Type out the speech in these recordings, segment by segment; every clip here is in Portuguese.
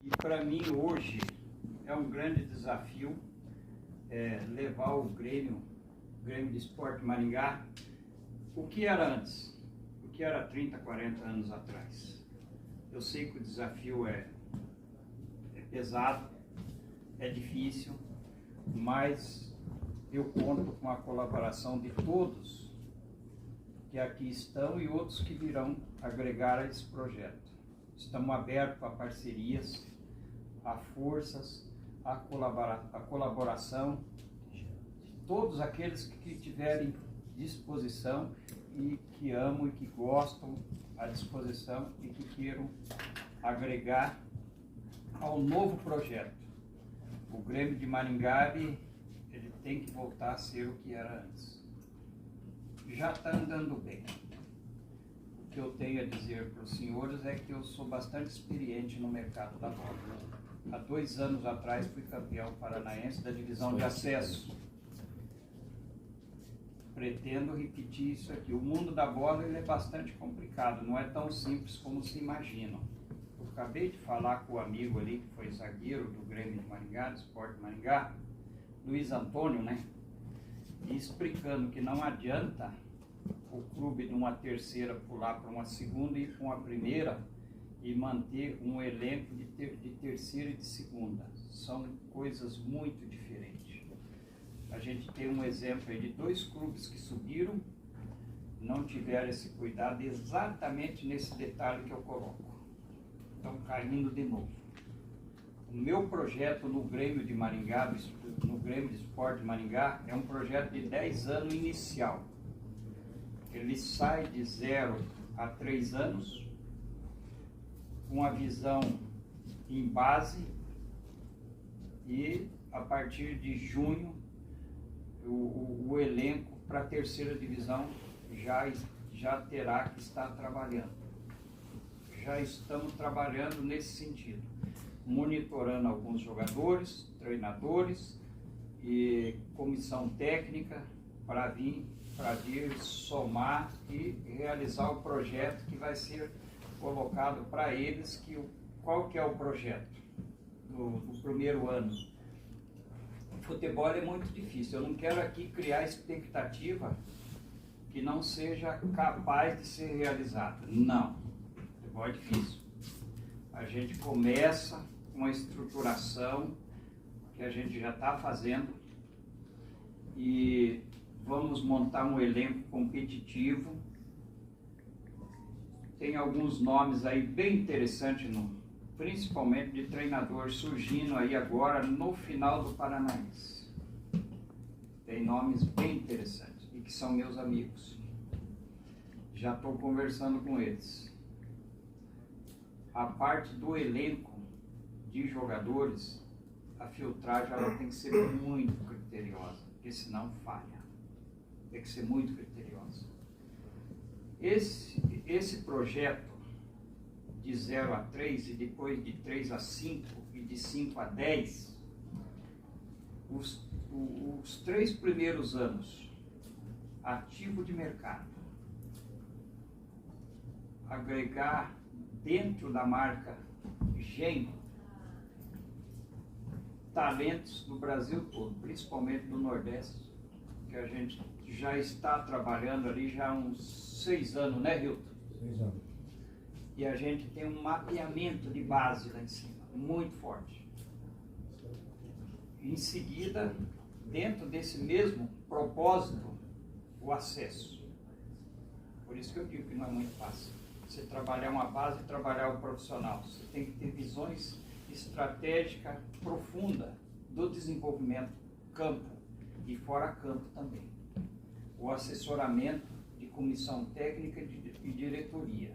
E para mim hoje é um grande desafio levar o Grêmio de Esporte Maringá, o que era antes, o que era 30, 40 anos atrás. Eu sei que o desafio é pesado, é difícil, mas eu conto com a colaboração de todos que aqui estão e outros que virão agregar a esse projeto. Estamos abertos a parcerias, a forças, a colaboração de todos aqueles que tiverem disposição e que amam e que gostam à disposição e que queiram agregar ao novo projeto. O Grêmio de Maringá, ele tem que voltar a ser o que era antes. Já está andando bem. O que eu tenho a dizer para os senhores é que eu sou bastante experiente no mercado da bola. Há 2 anos atrás fui campeão paranaense da divisão de acesso. Pretendo repetir isso aqui. O mundo da bola ele é bastante complicado, não é tão simples como se imagina. Eu acabei de falar com o amigo ali, que foi zagueiro do Grêmio de Maringá, do Sport Maringá, Luiz Antônio, né? E explicando que não adianta o clube de uma terceira pular para uma segunda e para uma primeira e manter um elenco de terceira e de segunda. São coisas muito diferentes. A gente tem um exemplo aí de 2 clubes que subiram, não tiveram esse cuidado exatamente nesse detalhe que eu coloco. Estão caindo de novo. O meu projeto no Grêmio de Maringá, no Grêmio de Esporte Maringá, é um projeto de 10 anos inicial. Ele sai de 0 a 3 anos, com a visão em base, e a partir de junho o elenco para a terceira divisão já terá que estar trabalhando. Já estamos trabalhando nesse sentido, monitorando alguns jogadores, treinadores e comissão técnica para vir somar e realizar o projeto que vai ser colocado para eles. Qual que é o projeto do primeiro ano? O futebol é muito difícil, eu não quero aqui criar expectativa que não seja capaz de ser realizada. Não, o futebol é difícil. A gente começa com uma estruturação que a gente já está fazendo e vamos montar um elenco competitivo. Tem alguns nomes aí bem interessantes, principalmente de treinador surgindo aí agora no final do Paranaense. Tem nomes bem interessantes e que são meus amigos. Já estou conversando com eles. A parte do elenco de jogadores, a filtragem ela tem que ser muito criteriosa, porque senão falha. Tem que ser muito criteriosa. Esse projeto de 0 a 3 e depois de 3 a 5 e de 5 a 10, os 3 primeiros anos, ativo de mercado, agregar dentro da marca GEM talentos do Brasil todo, principalmente do Nordeste, que a gente já está trabalhando ali já há uns 6 anos, né, Hilton? 6 anos. E a gente tem um mapeamento de base lá em cima, muito forte. Em seguida, dentro desse mesmo propósito, o acesso. Por isso que eu digo que não é muito fácil. Você trabalhar uma base e trabalhar o profissional. Você tem que ter visões estratégicas profundas do desenvolvimento campo e fora campo também. O assessoramento de comissão técnica e diretoria.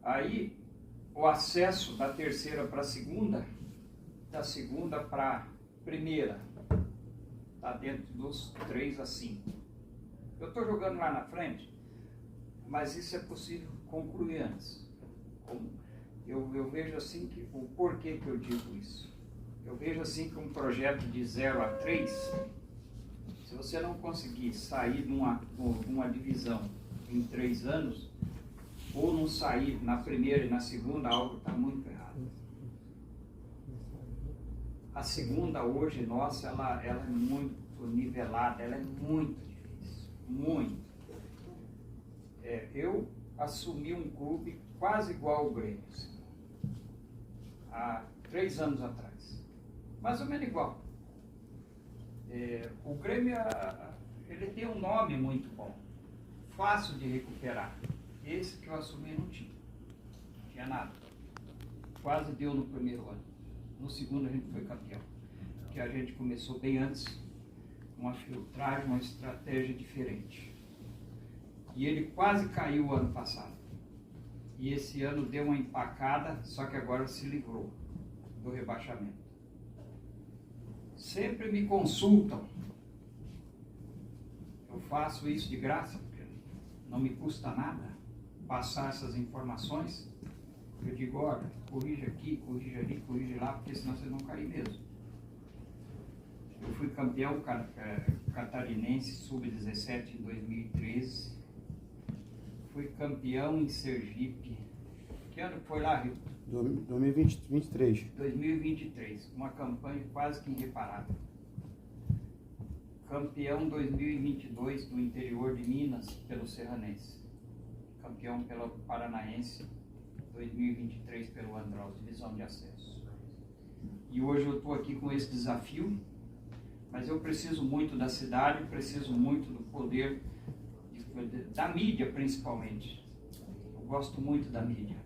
Aí, o acesso da terceira para a segunda, da segunda para a primeira, está dentro dos 3 a 5. Eu estou jogando lá na frente, mas isso é possível concluir antes. Eu vejo assim que o porquê que eu digo isso. Eu vejo assim que um projeto de 0 a 3, se você não conseguir sair de uma divisão em 3 anos, ou não sair na primeira e na segunda, algo está muito errado. A segunda hoje, nossa, ela é muito nivelada, ela é muito difícil, muito. Eu assumi um clube quase igual ao Grêmio, assim, há 3 anos atrás, mais ou menos igual. O Grêmio, ele tem um nome muito bom, fácil de recuperar. Esse que eu assumi não tinha nada. Quase deu no primeiro ano. No segundo a gente foi campeão, porque a gente começou bem antes, uma filtragem, uma estratégia diferente. E ele quase caiu o ano passado. E esse ano deu uma empacada, só que agora se livrou do rebaixamento. Sempre me consultam. Eu faço isso de graça, porque não me custa nada passar essas informações. Eu digo, olha, corrija aqui, corrija ali, corrija lá, porque senão vocês vão cair mesmo. Eu fui campeão catarinense sub-17 em 2013. Fui campeão em Sergipe. Que ano foi lá, Rio? 2023. 2023. Uma campanha quase que irreparável. Campeão 2022 do interior de Minas pelo Serranense. Campeão pelo Paranaense 2023 pelo Andrós, divisão de acesso. E hoje eu estou aqui com esse desafio, mas eu preciso muito da cidade, preciso muito do poder, da mídia principalmente. Eu gosto muito da mídia,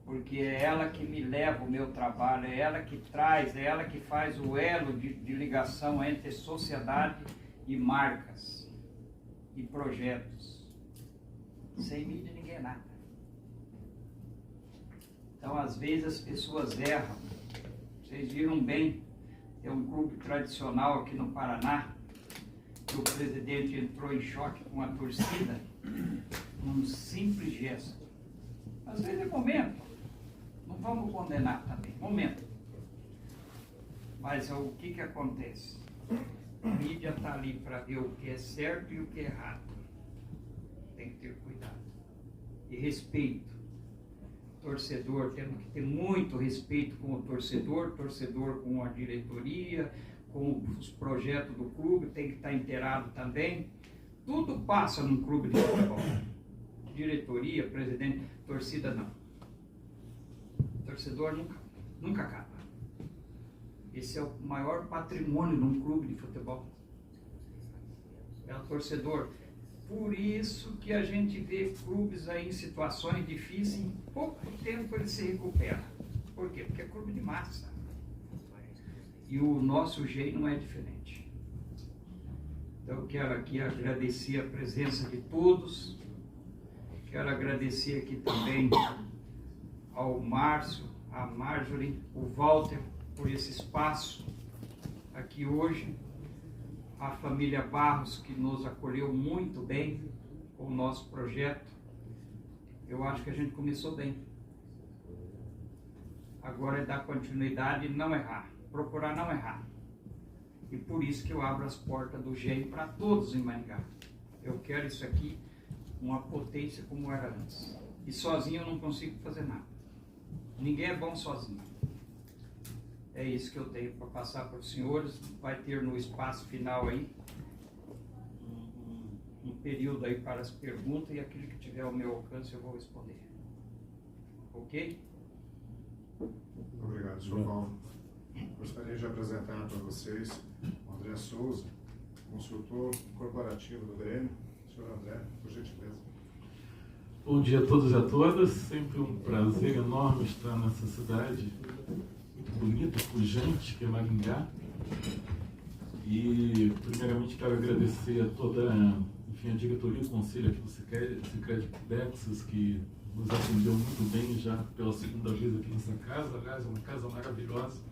porque é ela que me leva o meu trabalho, é ela que traz, é ela que faz o elo de ligação entre sociedade e marcas e projetos. Sem mídia ninguém é nada. Então, às vezes, as pessoas erram. Vocês viram bem, tem um clube tradicional aqui no Paraná, que o presidente entrou em choque com a torcida, num simples gesto. Às vezes é momento, não vamos condenar também, momento. Mas o que acontece? A mídia está ali para ver o que é certo e o que é errado. Tem que ter cuidado. E respeito. Torcedor, temos que ter muito respeito com o torcedor com a diretoria, com os projetos do clube, tem que estar inteirado também. Tudo passa num clube de futebol. Diretoria, presidente, torcida não. Torcedor nunca acaba. Esse é o maior patrimônio de um clube de futebol. É o torcedor. Por isso que a gente vê clubes aí em situações difíceis, em pouco tempo ele se recupera. Por quê? Porque é clube de massa. E o nosso jeito não é diferente. Então eu quero aqui agradecer a presença de todos. Quero agradecer aqui também ao Márcio, a Marjorie, o Walter, por esse espaço aqui hoje. A família Barros, que nos acolheu muito bem com o nosso projeto. Eu acho que a gente começou bem. Agora é dar continuidade e não errar. Procurar não errar. E por isso que eu abro as portas do GEM para todos em Maringá. Eu quero isso aqui, uma potência como era antes. E sozinho eu não consigo fazer nada. Ninguém é bom sozinho. É isso que eu tenho para passar para os senhores. Vai ter no espaço final aí um período aí para as perguntas, e aquilo que tiver ao meu alcance eu vou responder. Ok? Obrigado, Sr. Paulo. Gostaria de apresentar para vocês o André Souza, consultor corporativo do Grêmio. Senhor André, por gentileza. Bom dia a todos e a todas. Sempre um prazer enorme estar nessa cidade bonita, pujante, que é Maringá. E primeiramente quero agradecer a toda, enfim, a diretoria e o conselho aqui do Sicredi Texas, que nos atendeu muito bem já pela segunda vez aqui nessa casa. Aliás, é uma casa maravilhosa,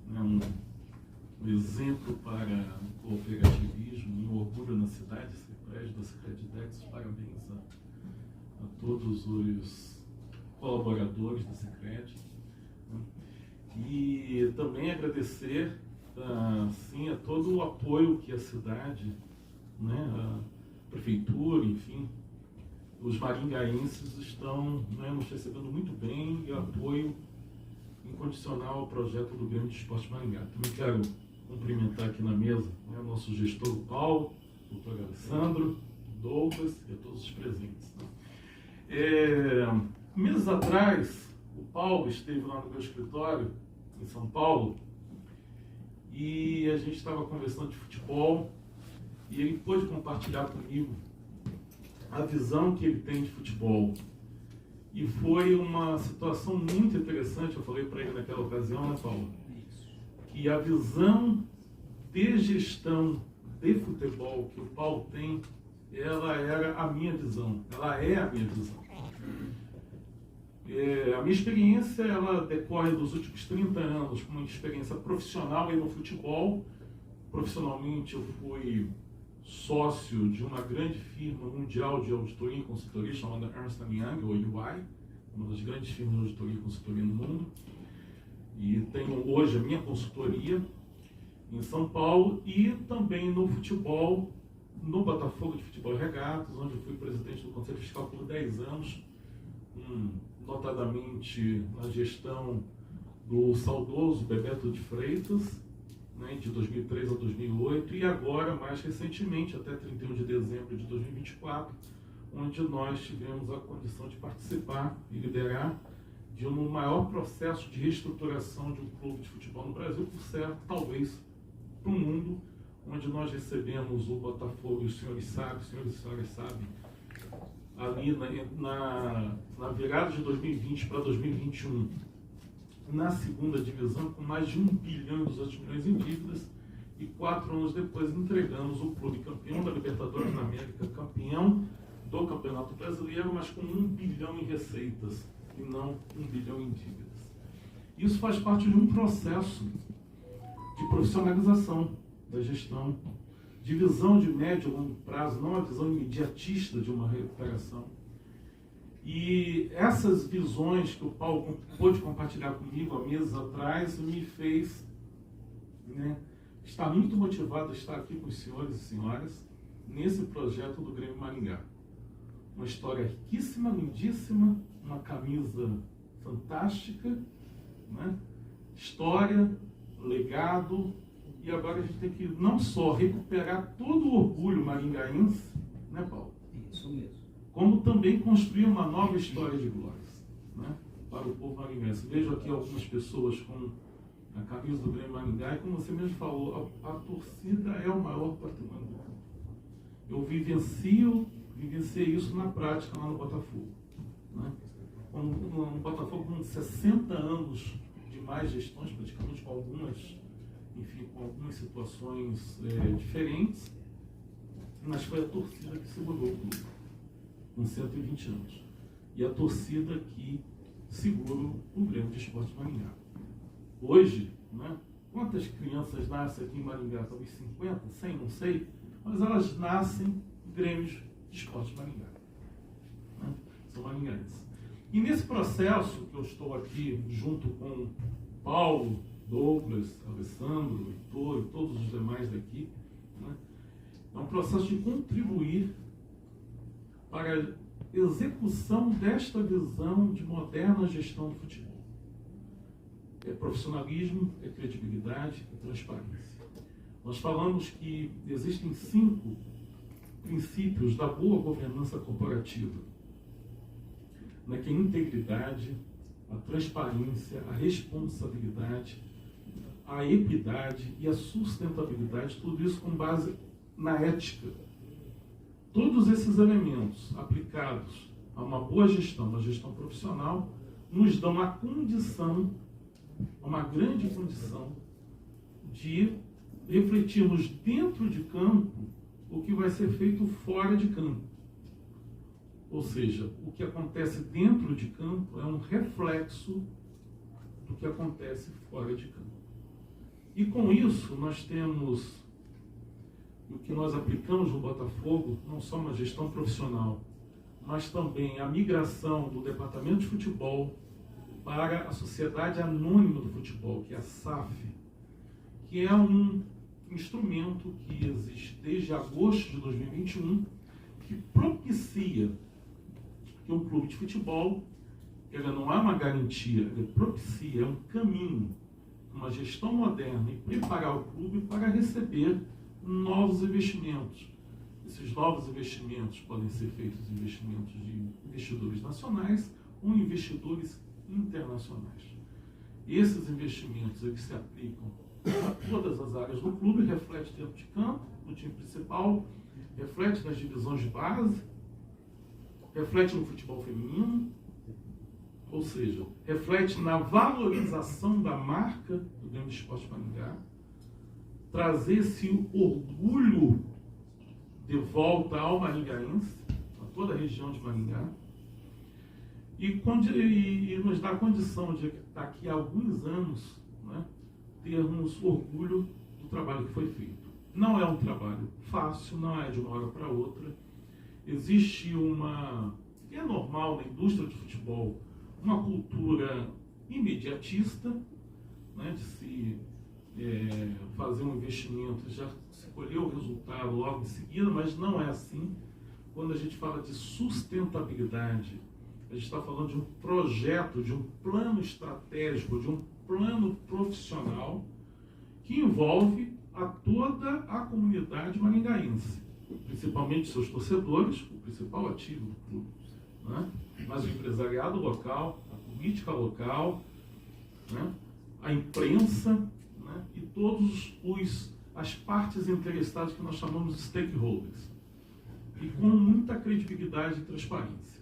né? Um exemplo para o cooperativismo e um orgulho na cidade, esse prédio da Sicredi Texas. Parabéns a todos os colaboradores da Sicredi. E também agradecer sim, a todo o apoio que a cidade, né, a prefeitura, enfim, os maringaenses estão, né, nos recebendo muito bem e apoio incondicional ao projeto do Grêmio de Esporte Maringá. Também quero cumprimentar aqui na mesa, né, o nosso gestor Paulo, o doutor Alessandro, Douglas e a todos os presentes. Né? Meses atrás, o Paulo esteve lá no meu escritório, em São Paulo, e a gente estava conversando de futebol, e ele pôde compartilhar comigo a visão que ele tem de futebol. E foi uma situação muito interessante, eu falei para ele naquela ocasião, né, Paulo? Que a visão de gestão de futebol que o Paulo tem, ela era a minha visão, ela é a minha visão. A minha experiência, ela decorre dos últimos 30 anos, como uma experiência profissional aí no futebol. Profissionalmente, eu fui sócio de uma grande firma mundial de auditoria e consultoria chamada Ernst & Young, ou EY, uma das grandes firmas de auditoria e consultoria no mundo. E tenho hoje a minha consultoria em São Paulo e também no futebol, no Botafogo de Futebol e Regatas, onde eu fui presidente do Conselho Fiscal por 10 anos, notadamente na gestão do saudoso Bebeto de Freitas, né, de 2003 a 2008, e agora, mais recentemente, até 31 de dezembro de 2024, onde nós tivemos a condição de participar e liderar de um maior processo de reestruturação de um clube de futebol no Brasil, por certo, talvez para o mundo, onde nós recebemos o Botafogo, e os senhores e senhoras sabem, ali na virada de 2020 para 2021, na segunda divisão, com mais de 1 bilhão e 200 milhões em dívidas, e 4 anos depois entregamos o clube campeão da Libertadores da América, campeão do Campeonato Brasileiro, mas com 1 bilhão em receitas e não 1 bilhão em dívidas. Isso faz parte de um processo de profissionalização da gestão, de visão de médio e longo prazo, não a visão imediatista de uma recuperação. E essas visões que o Paulo pôde compartilhar comigo há meses atrás me fez, né, estar muito motivado a estar aqui com os senhores e senhoras nesse projeto do Grêmio Maringá. Uma história riquíssima, lindíssima, uma camisa fantástica, né? História, legado, e agora a gente tem que não só recuperar todo o orgulho maringaense, né, Paulo? Isso mesmo. Como também construir uma nova história de glórias, né, para o povo maringaense. Vejo aqui algumas pessoas com a camisa do Grêmio Maringá, e como você mesmo falou, a torcida é o maior patrimônio do clube. Eu vivenciei isso na prática lá no Botafogo. Né? No Botafogo, com 60 anos de mais gestões, praticamente com algumas situações diferentes, mas foi a torcida que segurou o clube, com 120 anos. E a torcida que segura o Grêmio de Esporte Maringá. Hoje, né, quantas crianças nascem aqui em Maringá? Talvez 50, 100, não sei, mas elas nascem Grêmios de Esporte Maringá. Né? São maringaenses. E nesse processo que eu estou aqui junto com Paulo, Douglas, Alessandro, Heitor e todos os demais da equipe, né, é um processo de contribuir para a execução desta visão de moderna gestão do futebol. É profissionalismo, é credibilidade, é transparência. Nós falamos que existem 5 princípios da boa governança corporativa, né, que é a integridade, a transparência, a responsabilidade, a equidade e a sustentabilidade, tudo isso com base na ética. Todos esses elementos aplicados a uma boa gestão, uma gestão profissional, nos dão a condição, uma grande condição, de refletirmos dentro de campo o que vai ser feito fora de campo. Ou seja, o que acontece dentro de campo é um reflexo do que acontece fora de campo. E com isso nós temos o que nós aplicamos no Botafogo, não só uma gestão profissional, mas também a migração do departamento de futebol para a Sociedade Anônima do Futebol, que é a SAF, que é um instrumento que existe desde agosto de 2021, que propicia que um clube de futebol, ela não é uma garantia, ela propicia, é um caminho, uma gestão moderna e preparar o clube para receber novos investimentos. Esses novos investimentos podem ser feitos investimentos de investidores nacionais ou investidores internacionais. Esses investimentos que se aplicam a todas as áreas do clube, reflete dentro de campo, no time principal, reflete nas divisões de base, reflete no futebol feminino, ou seja, reflete na valorização da marca do Grêmio Esporte Maringá, trazer esse orgulho de volta ao maringaense, a toda a região de Maringá, e nos dá a condição de, daqui a alguns anos, né, termos orgulho do trabalho que foi feito. Não é um trabalho fácil, não é de uma hora para outra. Existe que é normal na indústria de futebol, uma cultura imediatista, né, de se fazer um investimento, já se colher o resultado logo em seguida, mas não é assim. Quando a gente fala de sustentabilidade, a gente está falando de um projeto, de um plano estratégico, de um plano profissional que envolve a toda a comunidade maringaense, principalmente seus torcedores, o principal ativo do clube, né? Mas o empresariado local, a política local, né? A imprensa, né? E todas as partes interessadas que nós chamamos de stakeholders, e com muita credibilidade e transparência.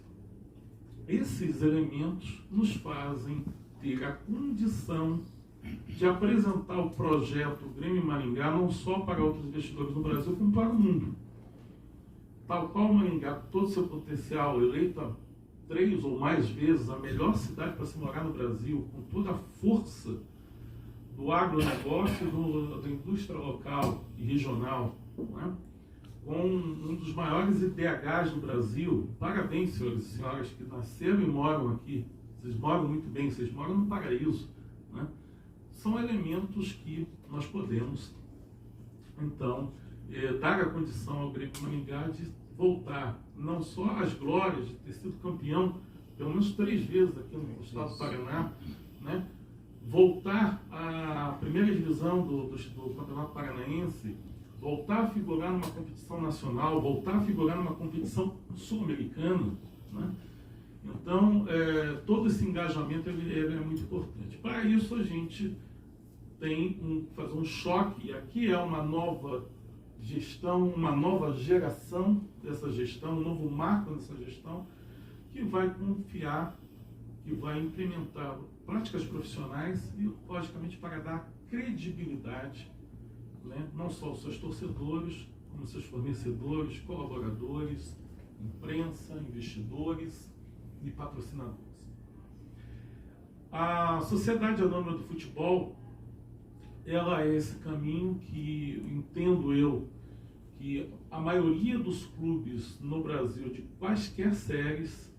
Esses elementos nos fazem ter a condição de apresentar o projeto Grêmio Maringá não só para outros investidores no Brasil, como para o mundo. Tal qual Maringá, todo o seu potencial, eleita 3 ou mais vezes a melhor cidade para se morar no Brasil, com toda a força do agronegócio, da indústria local e regional, né? Com um dos maiores IDHs do Brasil. Parabéns, senhores e senhoras que nasceram e moram aqui. Vocês moram muito bem, vocês moram no paraíso, né? São elementos que nós podemos, então, dar a condição ao Grêmio Maringá de voltar, não só às glórias de ter sido campeão, pelo menos 3 vezes aqui no estado do Paraná, né? Voltar à primeira divisão do Campeonato Paranaense, voltar a figurar numa competição nacional, voltar a figurar numa competição sul-americana, né? Então, todo esse engajamento ele é muito importante. Para isso, a gente tem que fazer um choque, e aqui é uma nova gestão, uma nova geração dessa gestão, um novo marco dessa gestão, que vai confiar, que vai implementar práticas profissionais e, logicamente, para dar credibilidade, né, não só aos seus torcedores, como aos seus fornecedores, colaboradores, imprensa, investidores e patrocinadores. A Sociedade Anônima do Futebol, ela é esse caminho que entendo eu que a maioria dos clubes no Brasil de quaisquer séries,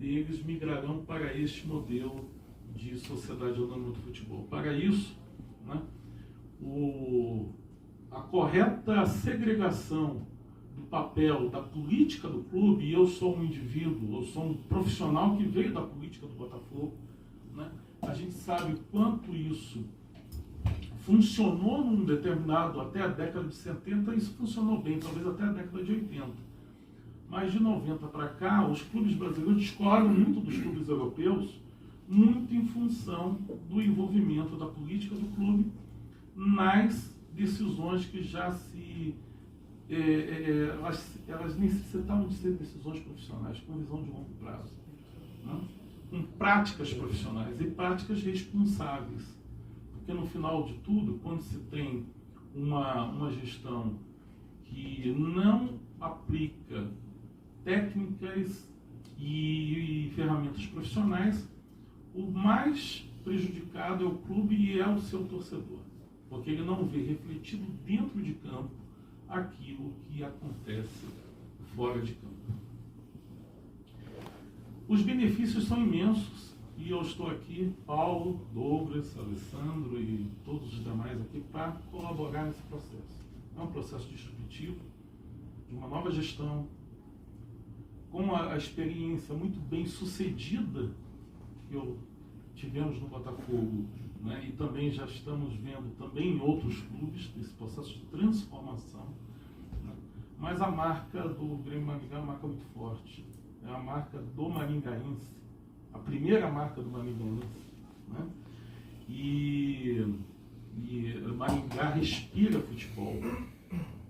eles migrarão para este modelo de Sociedade Anônima do Futebol. Para isso, né, a correta segregação do papel da política do clube, e eu sou um indivíduo, eu sou um profissional que veio da política do Botafogo, né? A gente sabe quanto isso funcionou num determinado, até a década de 70, isso funcionou bem, talvez até a década de 80. Mas de 90 para cá, os clubes brasileiros discordam muito dos clubes europeus, muito em função do envolvimento da política do clube nas decisões que já se... elas necessitavam de ser decisões profissionais, com visão de longo prazo, né? Com práticas profissionais e práticas responsáveis. Porque no final de tudo, quando se tem uma gestão que não aplica técnicas e ferramentas profissionais, o mais prejudicado é o clube e é o seu torcedor, porque ele não vê refletido dentro de campo aquilo que acontece fora de campo. Os benefícios são imensos e eu estou aqui, Paulo, Douglas, Alessandro e todos os demais aqui para colaborar nesse processo. É um processo distributivo, de uma nova gestão, com a experiência muito bem sucedida que tivemos no Botafogo, né, e também já estamos vendo também em outros clubes esse processo de transformação, né, mas a marca do Grêmio Maringá é uma marca muito forte, é a marca do maringaense, a primeira marca do maringaense, né, e Maringá respira futebol,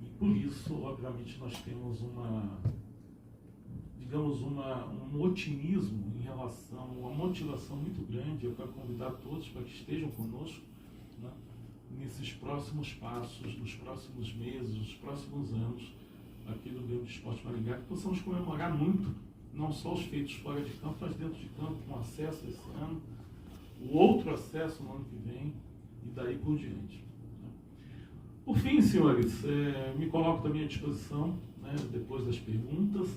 e por isso, obviamente, nós temos um otimismo em relação, uma motivação muito grande. Eu quero convidar todos para que estejam conosco, né, nesses próximos passos, nos próximos meses, nos próximos anos, aqui do Grêmio de Esporte Maringá, que possamos comemorar muito, não só os feitos fora de campo, mas dentro de campo, com acesso esse ano, o outro acesso no ano que vem, e daí por diante. Por fim, senhores, me coloco também à disposição, né, depois das perguntas.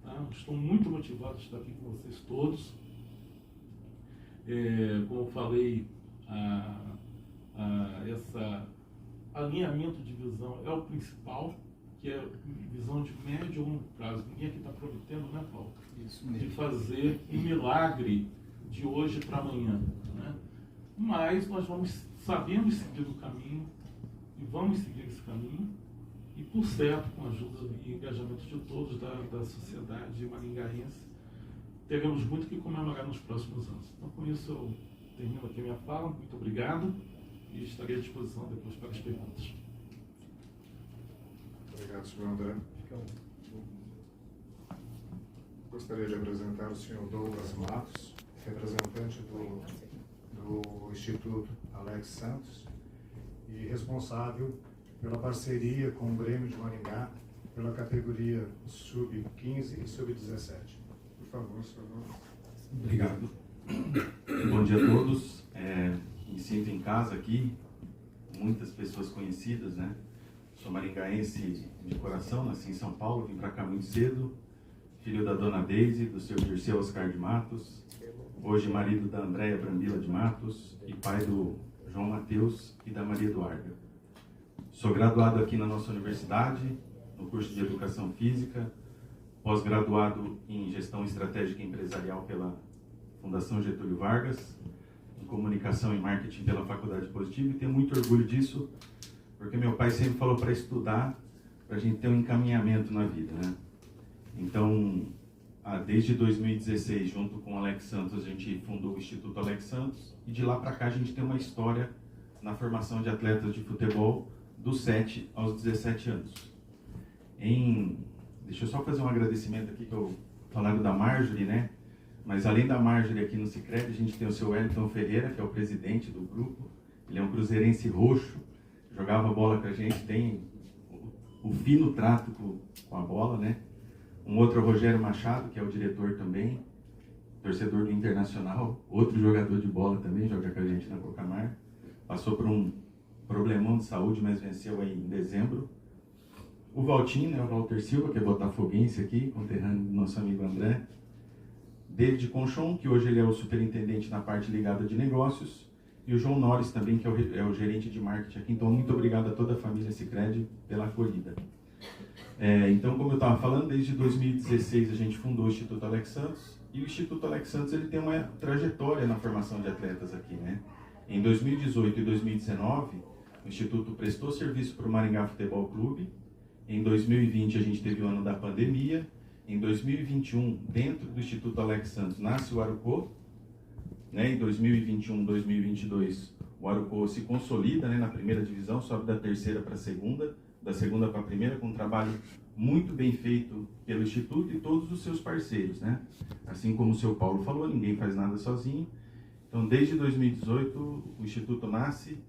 Tá? Estou muito motivado de estar aqui com vocês todos. Como eu falei, esse alinhamento de visão é o principal, que é visão de médio e longo prazo. Ninguém aqui está prometendo, né, Paulo? Isso mesmo. De fazer um milagre de hoje para amanhã, né? Mas nós sabemos seguir o caminho e vamos seguir esse caminho, e por certo, com a ajuda e engajamento de todos da sociedade maringaense, teremos muito que comemorar nos próximos anos. Então, com isso, eu termino aqui a minha fala. Muito obrigado e estarei à disposição depois para as perguntas. Obrigado, senhor André. Gostaria de apresentar o senhor Douglas Matos, representante do Instituto Alex Santos e responsável pela parceria com o Grêmio de Maringá pela categoria Sub-15 e Sub-17. Por favor, senhor Douglas. Obrigado. Bom dia a todos. Me sinto em casa aqui, muitas pessoas conhecidas, né? Sou maringaense de coração, nasci em São Paulo, vim para cá muito cedo, filho da dona Deise, do seu Dirceu Oscar de Matos, hoje marido da Andréia Brambila de Matos e pai do João Mateus e da Maria Eduarda. Sou graduado aqui na nossa universidade, no curso de Educação Física, pós-graduado em Gestão Estratégica Empresarial pela Fundação Getúlio Vargas, em Comunicação e Marketing pela Faculdade Positivo, e tenho muito orgulho disso, porque meu pai sempre falou para estudar, para a gente ter um encaminhamento na vida, né? Então, desde 2016, junto com o Alex Santos, a gente fundou o Instituto Alex Santos, e de lá para cá a gente tem uma história na formação de atletas de futebol dos 7 aos 17 anos. Deixa eu só fazer um agradecimento aqui, que eu falaram da Marjorie, né? Mas além da Marjorie aqui no Sicredi, a gente tem o seu Wellington Ferreira, que é o presidente do grupo. Ele é um cruzeirense roxo, jogava bola com a gente, tem o fino trato com a bola, né? Um outro é o Rogério Machado, que é o diretor também, torcedor do Internacional, outro jogador de bola também, joga com a gente na Cocamar. Passou por um problemão de saúde, mas venceu aí em dezembro. O Valtinho, né, o Walter Silva, que é botafoguense aqui, conterrâneo do nosso amigo André. David Conchon, que hoje ele é o superintendente na parte ligada de negócios. E o João Norris também, que é o gerente de marketing aqui. Então, muito obrigado a toda a família Sicredi pela acolhida. Então, como eu estava falando, desde 2016 a gente fundou o Instituto Alex Santos. E o Instituto Alex Santos ele tem uma trajetória na formação de atletas aqui, né? Em 2018 e 2019, o Instituto prestou serviço para o Maringá Futebol Clube. Em 2020, a gente teve o ano da pandemia. Em 2021, dentro do Instituto Alex Santos, nasce o Arucô. Né? Em 2021, 2022, o Arucô se consolida, né, na primeira divisão, sobe da terceira para a segunda, da segunda para a primeira, com um trabalho muito bem feito pelo Instituto e todos os seus parceiros. Né? Assim como o seu Paulo falou, ninguém faz nada sozinho. Então, desde 2018, o Instituto nasce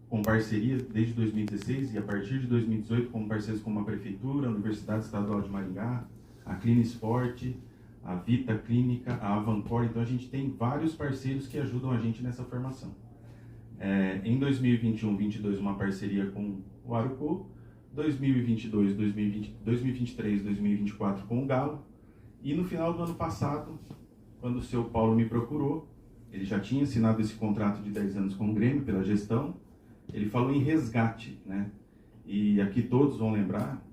com parceria, desde 2016, e a partir de 2018, com parceiros como a Prefeitura, a Universidade Estadual de Maringá, a Clini Esporte, a Vita Clínica, a Avancor. Então, a gente tem vários parceiros que ajudam a gente nessa formação. Em 2021-22, uma parceria com o Arucô, 2022, 2023, 2024 com o Galo, e no final do ano passado, quando o seu Paulo me procurou, ele já tinha assinado esse contrato de 10 anos com o Grêmio pela gestão, ele falou em resgate, né? E aqui todos vão lembrar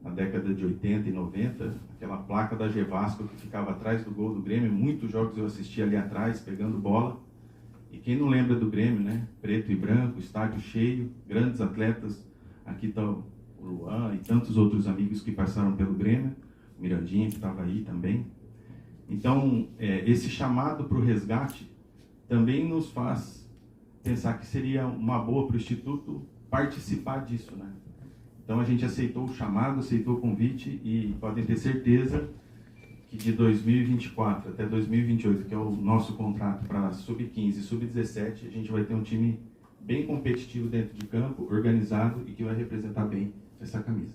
na década de 80 e 90, aquela placa da Gevasco que ficava atrás do gol do Grêmio. Muitos jogos eu assisti ali atrás, pegando bola. E quem não lembra do Grêmio, né? Preto e branco, estádio cheio, grandes atletas. Aqui está o Luan e tantos outros amigos que passaram pelo Grêmio. O Mirandinha, que estava aí também. Então, esse chamado para o resgate também nos faz pensar que seria uma boa para o Instituto participar disso, né? Então a gente aceitou o chamado, aceitou o convite e podem ter certeza que de 2024 até 2028, que é o nosso contrato para sub-15 e sub-17, a gente vai ter um time bem competitivo dentro de campo, organizado e que vai representar bem essa camisa.